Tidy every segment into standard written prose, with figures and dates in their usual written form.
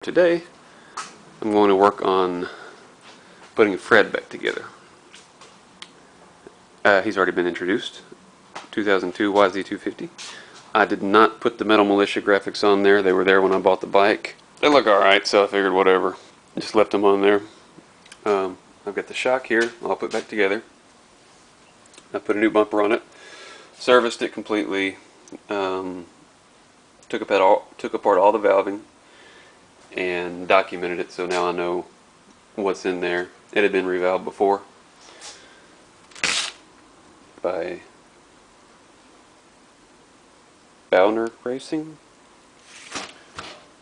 Today I'm going to work on putting Fred back together. He's already been introduced. 2002 YZ250. I did not put the Metal Militia graphics on there. They were there when I bought the bike. They look alright, so I figured whatever. Just left them on there. I've got the shock here. I'll put back together. I put a new bumper on it. Serviced it completely. Took apart all the valving and documented it, so now I know what's in there. It had been revalved before by Bowner Racing.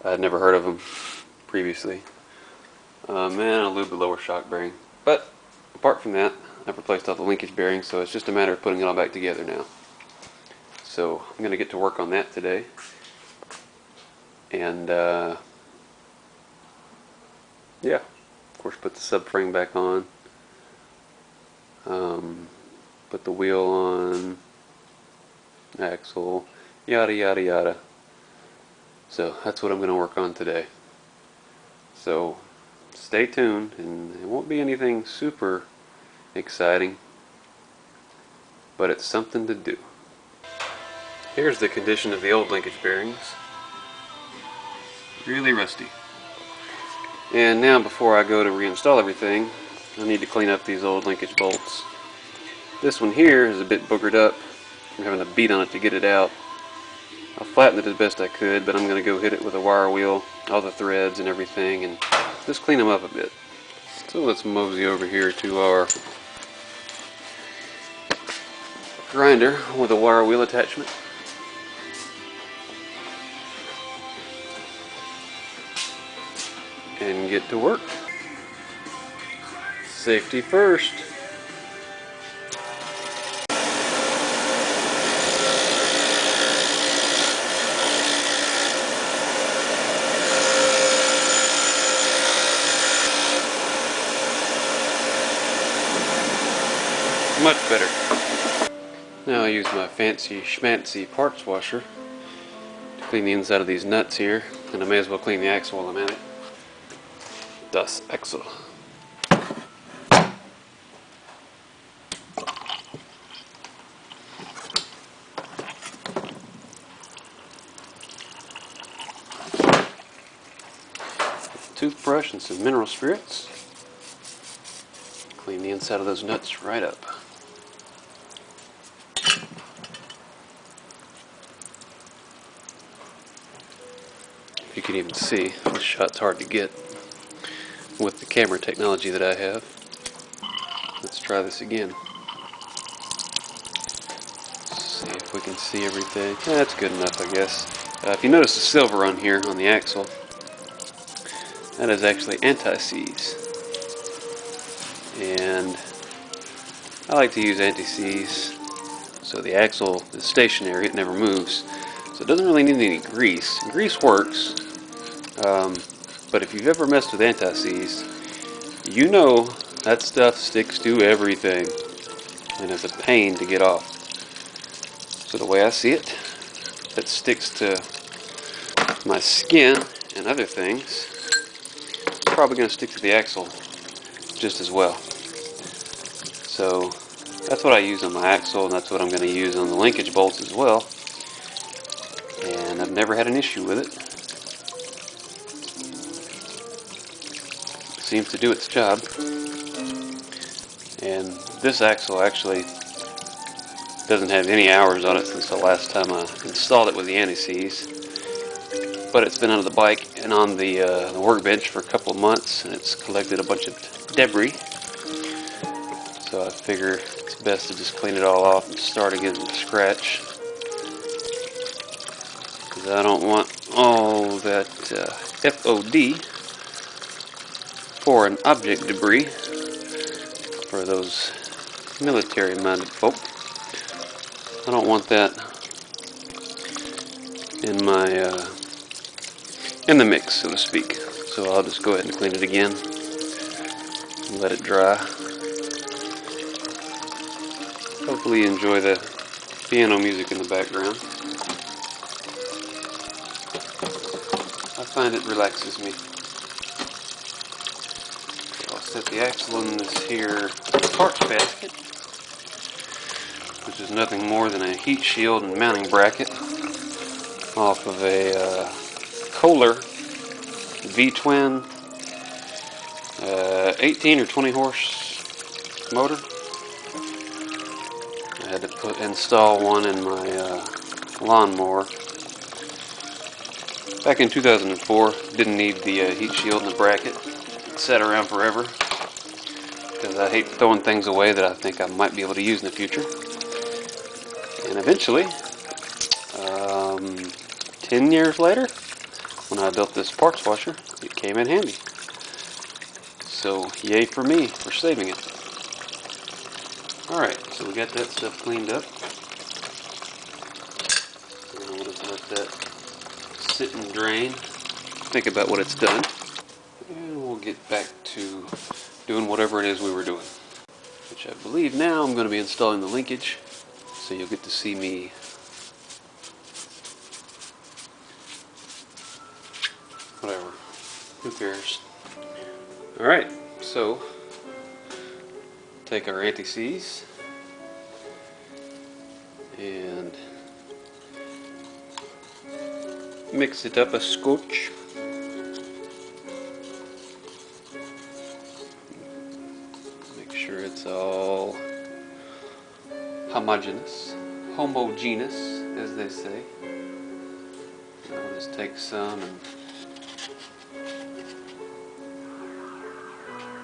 I had never heard of them previously. And I lubed the lower shock bearing. But apart from that, I've replaced all the linkage bearings, so it's just a matter of putting it all back together now. So I'm going to get to work on that today. And yeah, of course, put the subframe back on. Put the wheel on, axle, yada yada yada. So that's what I'm going to work on today. So stay tuned, and it won't be anything super exciting, but it's something to do. Here's the condition of the old linkage bearings. Really rusty. And now, before I go to reinstall everything, I need to clean up these old linkage bolts. This one here is a bit boogered up. I'm having to beat on it to get it out. I flattened it as best I could, but I'm going to go hit it with a wire wheel, all the threads and everything, and just clean them up a bit. So let's mosey over here to our grinder with a wire wheel attachment. And get to work. Safety first. Much better. Now I use my fancy schmancy parts washer to clean the inside of these nuts here, and I may as well clean the axle while I'm at it. Das Axel. Toothbrush and some mineral spirits. Clean the inside of those nuts right up. If you can even see, this shot's hard to get with the camera technology that I have. Let's try this again. See if we can see everything. That's good enough, I guess. If you notice the silver on here on the axle, that is actually anti-seize. And I like to use anti-seize so the axle is stationary, it never moves. So it doesn't really need any grease. Grease works, but if you've ever messed with anti-seize, you know that stuff sticks to everything and is a pain to get off. So the way I see it, it sticks to my skin and other things. It's probably going to stick to the axle just as well. So that's what I use on my axle, and that's what I'm going to use on the linkage bolts as well. And I've never had an issue with it. Seems to do its job. And this axle actually doesn't have any hours on it since the last time I installed it with the anti-seize. But it's been under the bike and on the workbench for a couple of months, and it's collected a bunch of debris. So I figure it's best to just clean it all off and start again from scratch. Because I don't want all that FOD, foreign object debris, for those military-minded folk. I don't want that in my in the mix, so to speak. So I'll just go ahead and clean it again and let it dry. Hopefully you enjoy the piano music in the background. I find it relaxes me. So I'll set the axle in this here parts basket, which is nothing more than a heat shield and mounting bracket off of a Kohler V-twin 18 or 20 horse motor. I had to install one in my lawnmower. Back in 2004, didn't need the heat shield and the bracket. It sat around forever because I hate throwing things away that I think I might be able to use in the future. And eventually, 10 years later, when I built this parts washer, it came in handy. So yay for me for saving it. Alright, so we got that stuff cleaned up. And we'll just let that sit and drain. Think about what it's done. And we'll get back to doing whatever it is we were doing. Which I believe now I'm going to be installing the linkage. So you'll get to see me whatever. Who cares? Alright, so take our anti-seize and mix it up a scotch. Make sure it's all homogeneous, as they say. I'll just take some and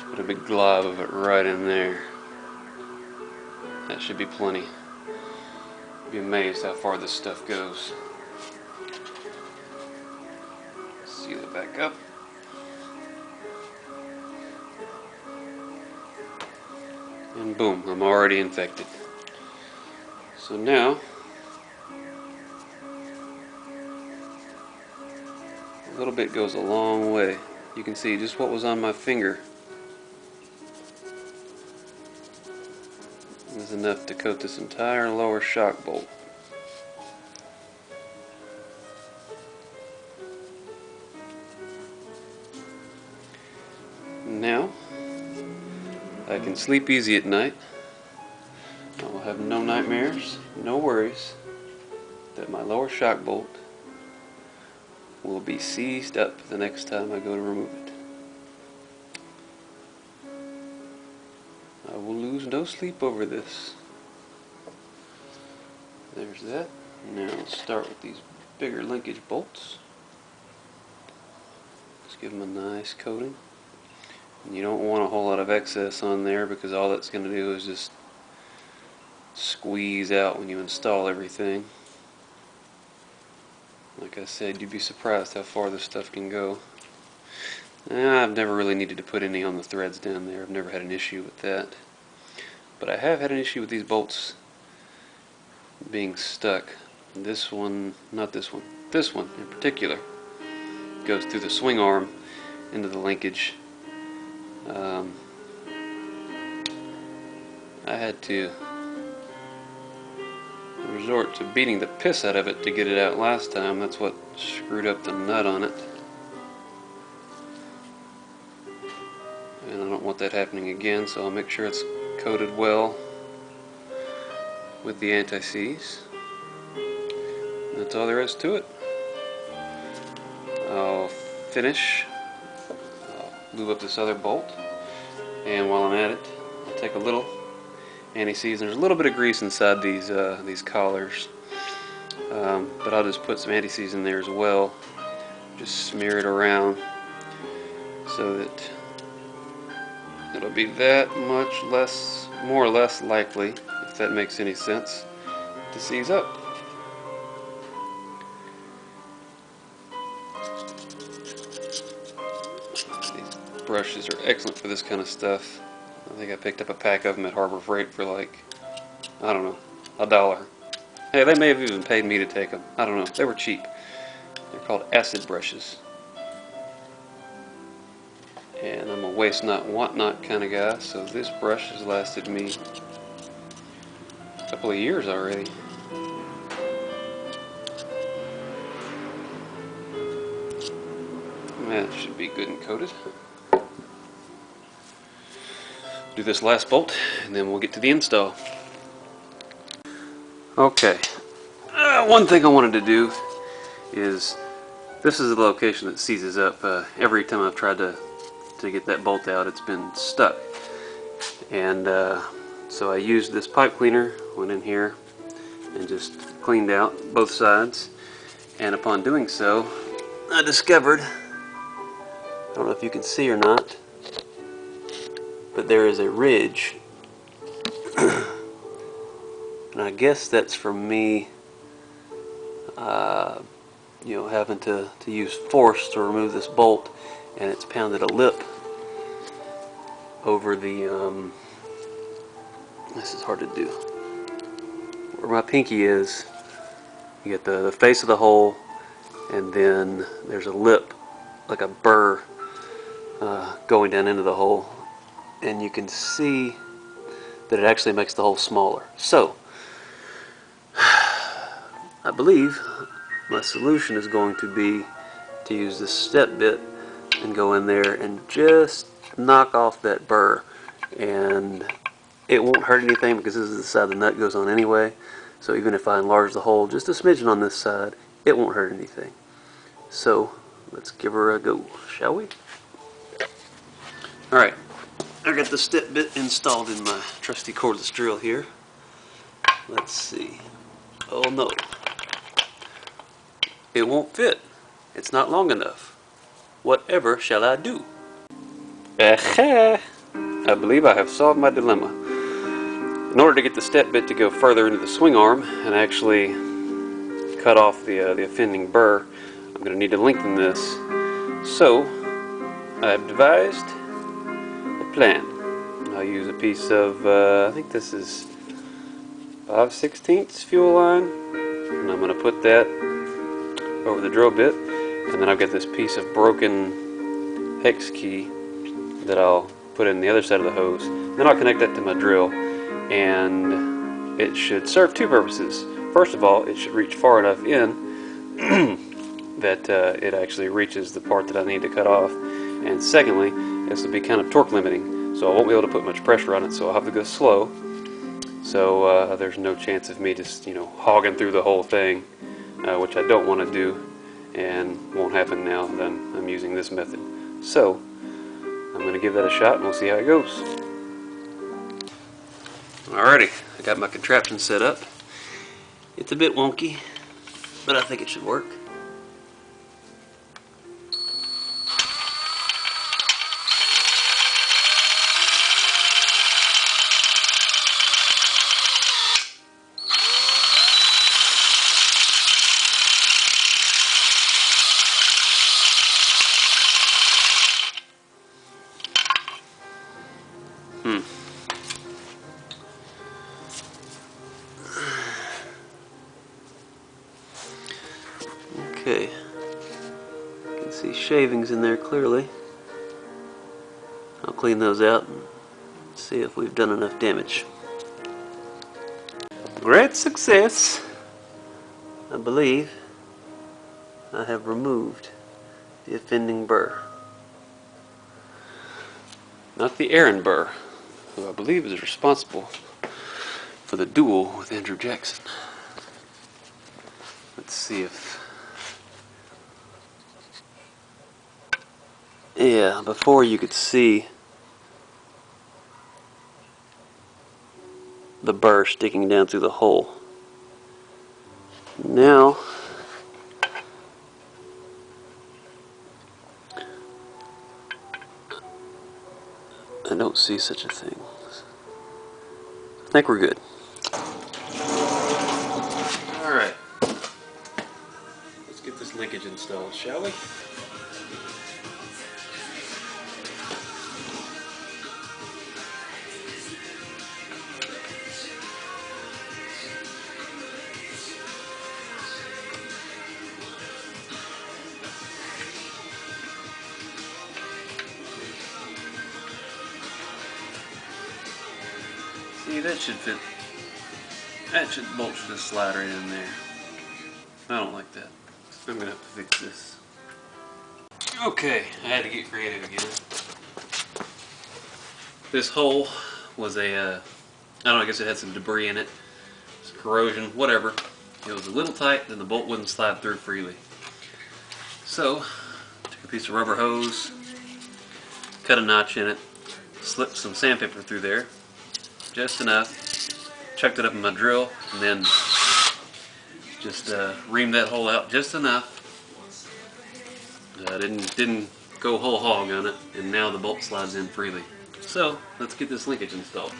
put a big glob of it right in there. That should be plenty. You'd be amazed how far this stuff goes. Seal it back up. And boom, I'm already infected. So now, a little bit goes a long way. You can see just what was on my finger is enough to coat this entire lower shock bolt. Now I can sleep easy at night. I will have no nightmares, no worries that my lower shock bolt will be seized up the next time I go to remove it. I will lose no sleep over this. There's that. Now let's start with these bigger linkage bolts. Let's give them a nice coating. And you don't want a whole lot of excess on there because all that's going to do is just squeeze out when you install everything. Like I said, you'd be surprised how far this stuff can go. I've never really needed to put any on the threads down there. I've never had an issue with that. But I have had an issue with these bolts being stuck. This one, not this one. This one in particular goes through the swing arm into the linkage. I had to resort to beating the piss out of it to get it out last time. That's what screwed up the nut on it. And I don't want that happening again, so I'll make sure it's coated well with the anti-seize. That's all there is to it. I'll finish. I'll lube up this other bolt, and while I'm at it, I'll take a little anti-seize. There's a little bit of grease inside these collars, but I'll just put some anti-seize in there as well. Just smear it around so that it'll be that much less, more or less likely, if that makes any sense, to seize up. These brushes are excellent for this kind of stuff. I think I picked up a pack of them at Harbor Freight for like, I don't know, $1. Hey, they may have even paid me to take them. I don't know. They were cheap. They're called acid brushes. And I'm a waste not, want not kind of guy, so this brush has lasted me a couple of years already. That should be good and coated. Do this last bolt and then we'll get to the install. Okay, one thing I wanted to do is, this is the location that seizes up. Every time I've tried to get that bolt out, it's been stuck. And so I used this pipe cleaner, went in here and just cleaned out both sides. And upon doing so, I discovered, I don't know if you can see or not, but there is a ridge. And I guess that's from me you know, having to use force to remove this bolt, and it's pounded a lip over the this is hard to do, where my pinky is. You get the face of the hole, and then there's a lip, like a burr, going down into the hole, and you can see that it actually makes the hole smaller. So I believe my solution is going to be to use this step bit and go in there and just knock off that burr, and it won't hurt anything because this is the side the nut goes on anyway. So even if I enlarge the hole just a smidgen on this side, it won't hurt anything. So let's give her a go, shall we? Alright, I got the step bit installed in my trusty cordless drill here. Let's see. Oh no, it won't fit. It's not long enough. Whatever shall I do? I believe I have solved my dilemma. In order to get the step bit to go further into the swing arm and actually cut off the offending burr, I'm going to need to lengthen this. So I've devised a plan. I'll use a piece of, I think this is 5/16 fuel line, and I'm going to put that over the drill bit, and then I've got this piece of broken hex key that I'll put in the other side of the hose. Then I'll connect that to my drill, and it should serve two purposes. First of all, it should reach far enough in that it actually reaches the part that I need to cut off, and secondly, this will be kind of torque limiting, so I won't be able to put much pressure on it, so I'll have to go slow. So there's no chance of me just, you know, hogging through the whole thing, which I don't want to do, and won't happen now that I'm using this method. So I'm going to give that a shot and we'll see how it goes. Alrighty, I got my contraption set up. It's a bit wonky, but I think it should work. Okay, you can see shavings in there clearly. I'll clean those out and see if we've done enough damage. Great success! I believe I have removed the offending burr. Not the errand burr, who I believe is responsible for the duel with Andrew Jackson. Let's see if... Yeah, before you could see the burr sticking down through the hole. Now I don't see such a thing. I think we're good. Alright. Let's get this linkage installed, shall we? See, that should fit. That bolt should just slide right in there. I don't like that. I'm gonna have to fix this. Okay, I had to get creative again. This hole was a, I don't know, I guess it had some debris in it, some corrosion, whatever. It was a little tight, then the bolt wouldn't slide through freely. So, took a piece of rubber hose, cut a notch in it, slipped some sandpaper through there, just enough, chucked it up in my drill, and then just reamed that hole out just enough. Didn't go whole hog on it, and now the bolt slides in freely. So, let's get this linkage installed.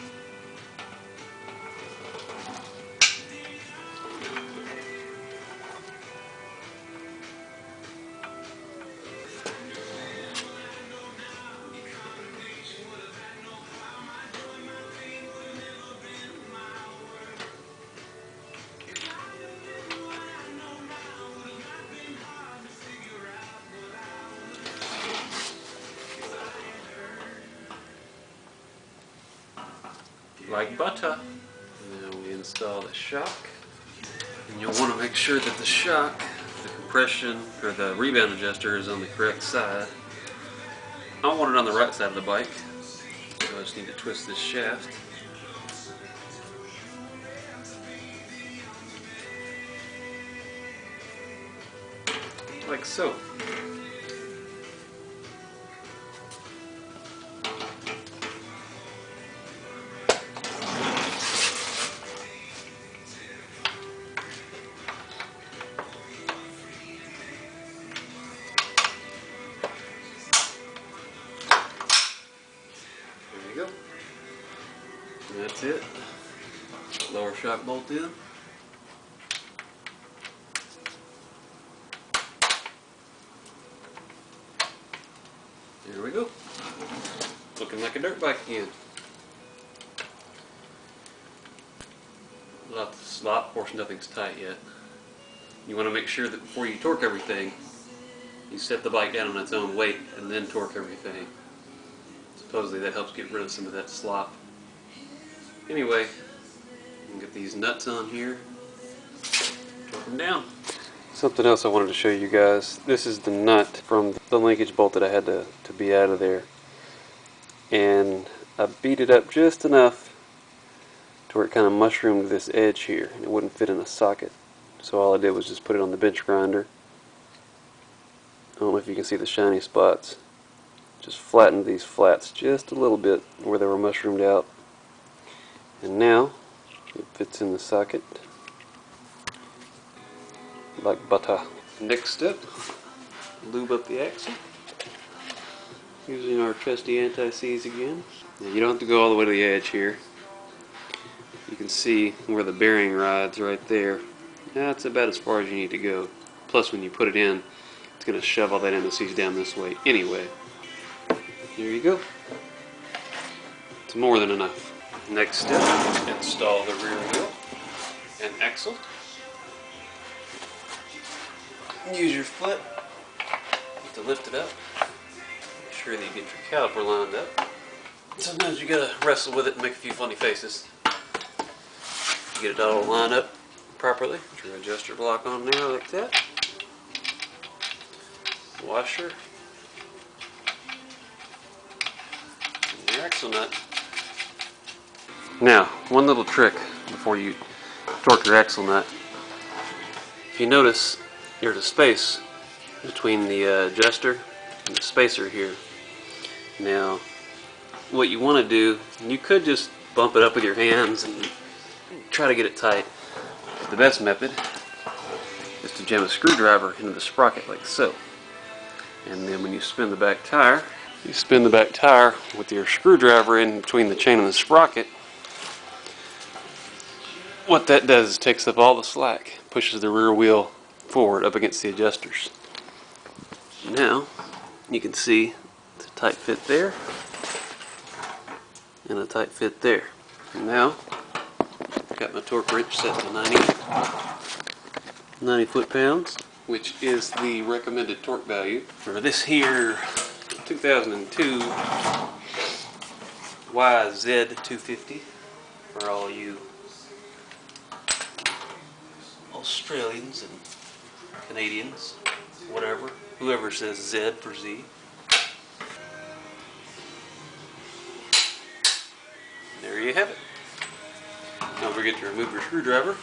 Like butter. Now we install the shock. And you'll want to make sure that the shock, the compression, or the rebound adjuster is on the correct side. I want it on the right side of the bike, so I just need to twist this shaft. Like so. Go. And that's it. Lower shock bolt in. There we go. Looking like a dirt bike again. Lots of slot, of course nothing's tight yet. You want to make sure that before you torque everything, you set the bike down on its own weight and then torque everything. Supposedly that helps get rid of some of that slop. Anyway, you can get these nuts on here, torque them down. Something else I wanted to show you guys. This is the nut from the linkage bolt that I had to be out of there. And I beat it up just enough to where it kind of mushroomed this edge here and it wouldn't fit in a socket. So all I did was just put it on the bench grinder. I don't know if you can see the shiny spots. Just flattened these flats just a little bit where they were mushroomed out. And now it fits in the socket like butter. Next step, lube up the axle using our trusty anti-seize again. Now, you don't have to go all the way to the edge here. You can see where the bearing rides right there. That's about as far as you need to go. Plus when you put it in, it's going to shove all that anti-seize down this way anyway. There you go. It's more than enough. Next step, install the rear wheel and axle. Use your foot to lift it up. Make sure that you get your caliper lined up. Sometimes you gotta wrestle with it and make a few funny faces. Get it all lined up properly. Put your adjuster block on there like that. Washer. And your axle nut. Now, one little trick before you torque your axle nut. If you notice, there's a space between the adjuster and the spacer here. Now, what you want to do, you could just bump it up with your hands and try to get it tight. But the best method is to jam a screwdriver into the sprocket like so. And then when you spin the back tire, you spin the back tire with your screwdriver in between the chain and the sprocket. What that does is takes up all the slack, pushes the rear wheel forward up against the adjusters. Now you can see it's a tight fit there and a tight fit there. And now I've got my torque wrench set to 90 foot-pounds, which is the recommended torque value for this here 2002 YZ250 for all you Australians and Canadians, whatever. whoever says Z for Z. There you have it. Don't forget to remove your screwdriver.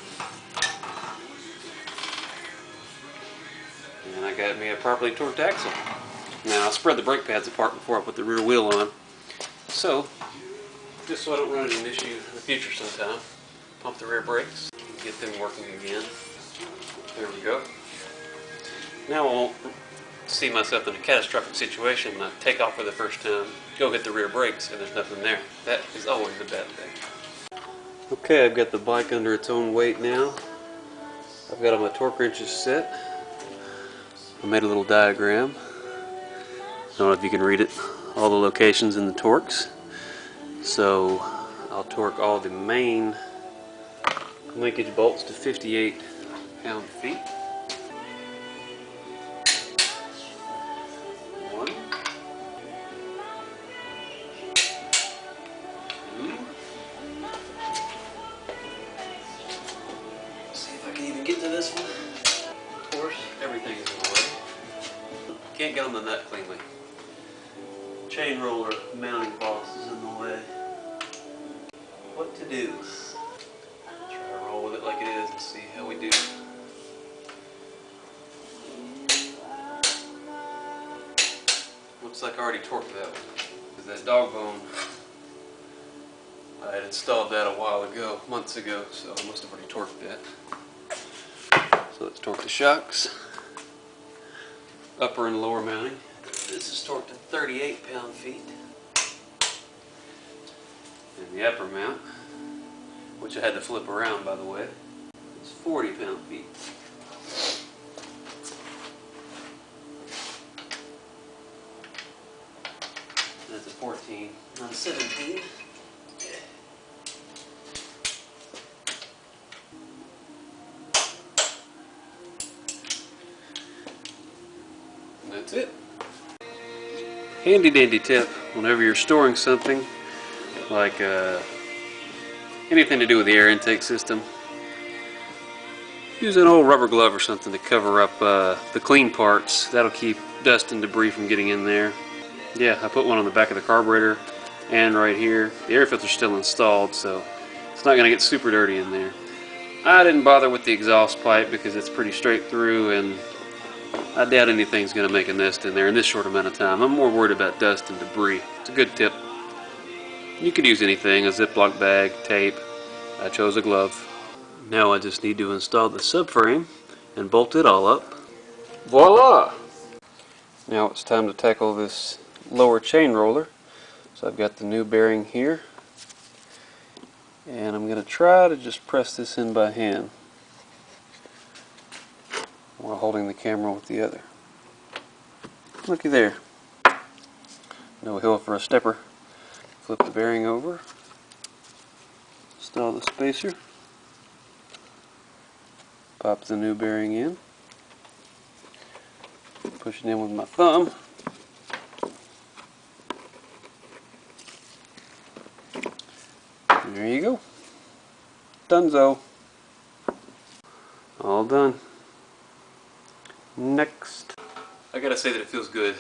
And I got me a properly torqued axle. Now I'll spread the brake pads apart before I put the rear wheel on. So, just so I don't run into an issue in the future sometime, pump the rear brakes, get them working again. There we go. Now I won't see myself in a catastrophic situation and I take off for the first time, go hit the rear brakes, and there's nothing there. That is always a bad thing. Okay, I've got the bike under its own weight now. I've got all my torque wrenches set. I made a little diagram. I don't know if you can read it. All the locations in the torques. So I'll torque all the main linkage bolts to 58 pound-feet. 1, 2. Let's see if I can even get to this one. Of course, everything is in the way. Can't get on the nut cleanly. Chain roller mounting box is in the way. What to do? Try to roll with it like it is and see how we do. Looks like I already torqued that one. Because that dog bone, I had installed that a while ago, months ago, so I must have already torqued that. So let's torque the shocks. Upper and lower mounting. This is torqued to 38 pound-feet. And the upper mount, which I had to flip around by the way, is 40 pound-feet. That's a 14 on 17. And that's it. Handy dandy tip whenever you're storing something like anything to do with the air intake system, use an old rubber glove or something to cover up the clean parts. That'll keep dust and debris from getting in there. Yeah, I put one on the back of the carburetor and right here. The air filter's still installed, so it's not going to get super dirty in there. I didn't bother with the exhaust pipe because it's pretty straight through and I doubt anything's going to make a nest in there in this short amount of time. I'm more worried about dust and debris. It's a good tip. You could use anything, a Ziploc bag, tape. I chose a glove. Now I just need to install the subframe and bolt it all up. Voila! Now it's time to tackle this lower chain roller. So I've got the new bearing here. And I'm going to try to just press this in by hand while holding the camera with the other. Looky there. No hill for a stepper. Flip the bearing over. Install the spacer. Pop the new bearing in. Push it in with my thumb. And there you go. Donezo. All done. Next. I gotta say that it feels good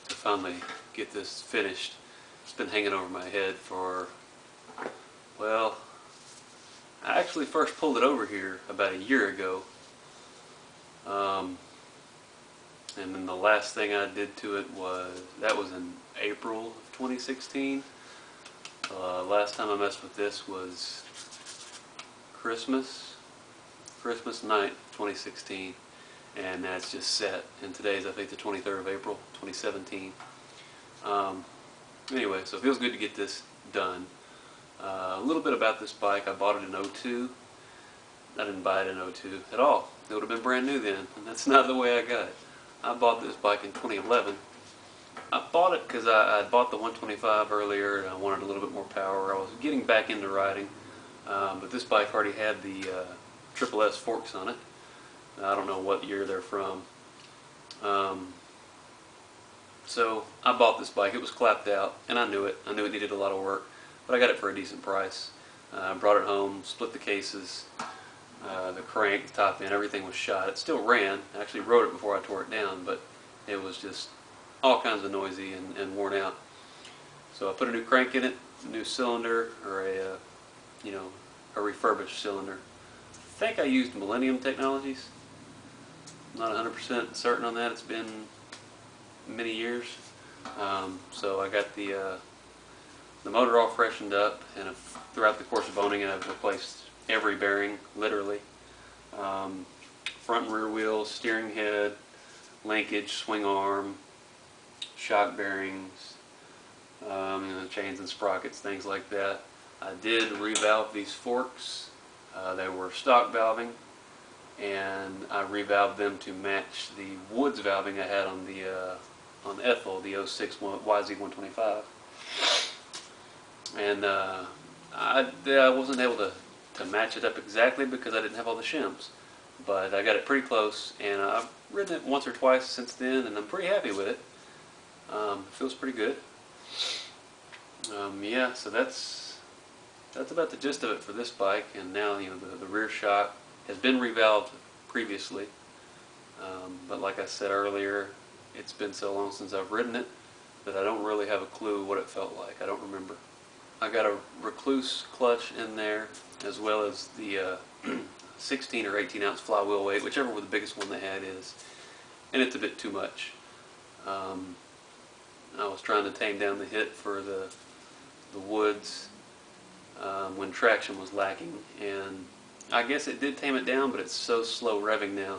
to finally get this finished. It's been hanging over my head for, well, I actually first pulled it over here about a year ago. And then the last thing I did to it was, that was in April of 2016. Last time I messed with this was Christmas night 2016. And that's just set. And today's, I think, the 23rd of April, 2017. Anyway, so it feels good to get this done. A little bit about this bike. I bought it in '02. I didn't buy it in '02 at all. It would have been brand new then, and that's not the way I got it. I bought this bike in 2011. I bought it because I bought the 125 earlier and I wanted a little bit more power. I was getting back into riding, but this bike already had the Triple S forks on it. I don't know what year they're from. So I bought this bike. It was clapped out, and I knew it. I knew it needed a lot of work, but I got it for a decent price. Brought it home, split the cases, the crank, the top end, everything was shot. It still ran. I actually rode it before I tore it down, but it was just all kinds of noisy and worn out. So I put a new crank in it, a new cylinder, or a you know, a refurbished cylinder. I think I used Millennium Technologies. I'm not 100% certain on that. It's been many years. So I got the motor all freshened up, and throughout the course of owning it, I've replaced every bearing, literally. Front and rear wheels, steering head, linkage, swing arm, shock bearings, chains and sprockets, things like that. I did revalve these forks. They were stock valving, and I revalved them to match the Woods valving I had on the Ethel, the 06 YZ250. And I wasn't able to match it up exactly because I didn't have all the shims. But I got it pretty close, and I've ridden it once or twice since then, and I'm pretty happy with it. Feels pretty good. Yeah, so that's about the gist of it for this bike. And now, you know, the rear shock has been revalved previously, but like I said earlier, it's been so long since I've ridden it that I don't really have a clue what it felt like. I don't remember. I got a Recluse clutch in there, as well as the 16 or 18 ounce flywheel weight, whichever the biggest one they had is, and it's a bit too much. I was trying to tame down the hit for the Woods when traction was lacking, and I guess it did tame it down, but it's so slow revving now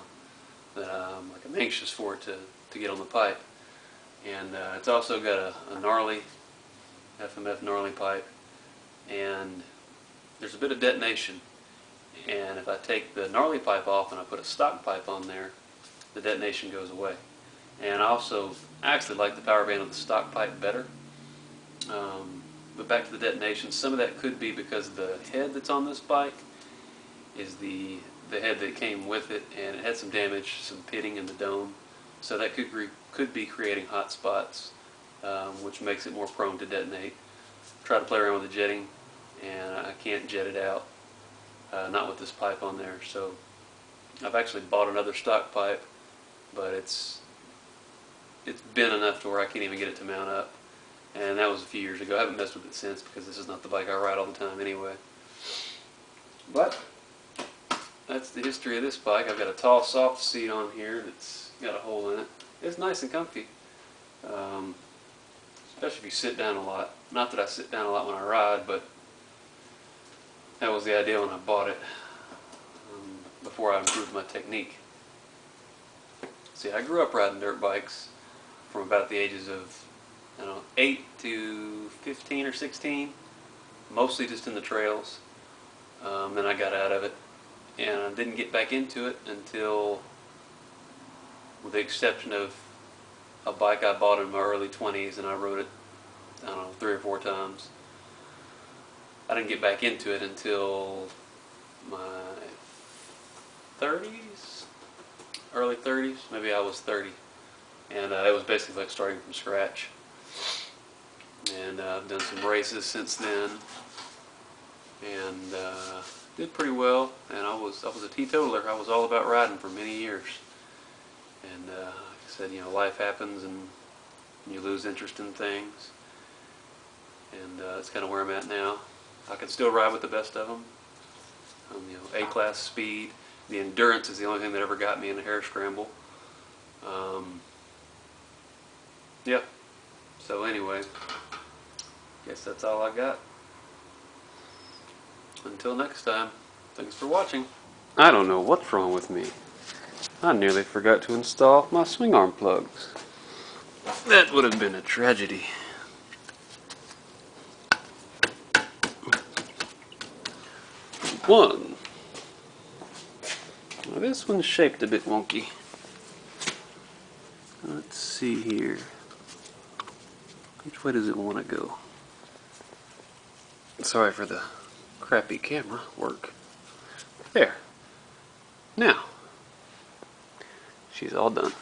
that I'm anxious for it to get on the pipe. And it's also got a gnarly FMF gnarly pipe, and there's a bit of detonation, and if I take the gnarly pipe off and I put a stock pipe on there, the detonation goes away. And I actually like the power band of the stock pipe better. But back to the detonation, some of that could be because the head that's on this bike is the head that came with it, and it had some damage, some pitting in the dome, so that could be creating hot spots, which makes it more prone to detonate. Try to play around with the jetting, and I can't jet it out, not with this pipe on there. So I've actually bought another stock pipe, but it's been enough to where I can't even get it to mount up, and that was a few years ago. I haven't messed with it since because this is not the bike I ride all the time anyway. But that's the history of this bike. I've got a tall soft seat on here that's got a hole in it. It's nice and comfy, especially if you sit down a lot. Not that I sit down a lot when I ride, but that was the idea when I bought it, before I improved my technique. See, I grew up riding dirt bikes from about the ages of, I don't know, 8 to 15 or 16, mostly just in the trails. Then I got out of it, and I didn't get back into it until, with the exception of a bike I bought in my early 20s, and I rode it, I don't know, 3 or 4 times. I didn't get back into it until my 30s, early 30s, maybe I was 30. And it was basically like starting from scratch. And I've done some races since then, and did pretty well. And I was a teetotaler. I was all about riding for many years. And like I said, you know, life happens, and you lose interest in things. And that's kind of where I'm at now. I can still ride with the best of them. You know, A-class speed. The endurance is the only thing that ever got me in a hare scramble. Yeah. So anyway, guess that's all I got. Until next time, thanks for watching. I don't know what's wrong with me. I nearly forgot to install my swing arm plugs. That would have been a tragedy. One. Now this one's shaped a bit wonky. Let's see here. Which way does it want to go? Sorry for the crappy camera work. There. Now, she's all done.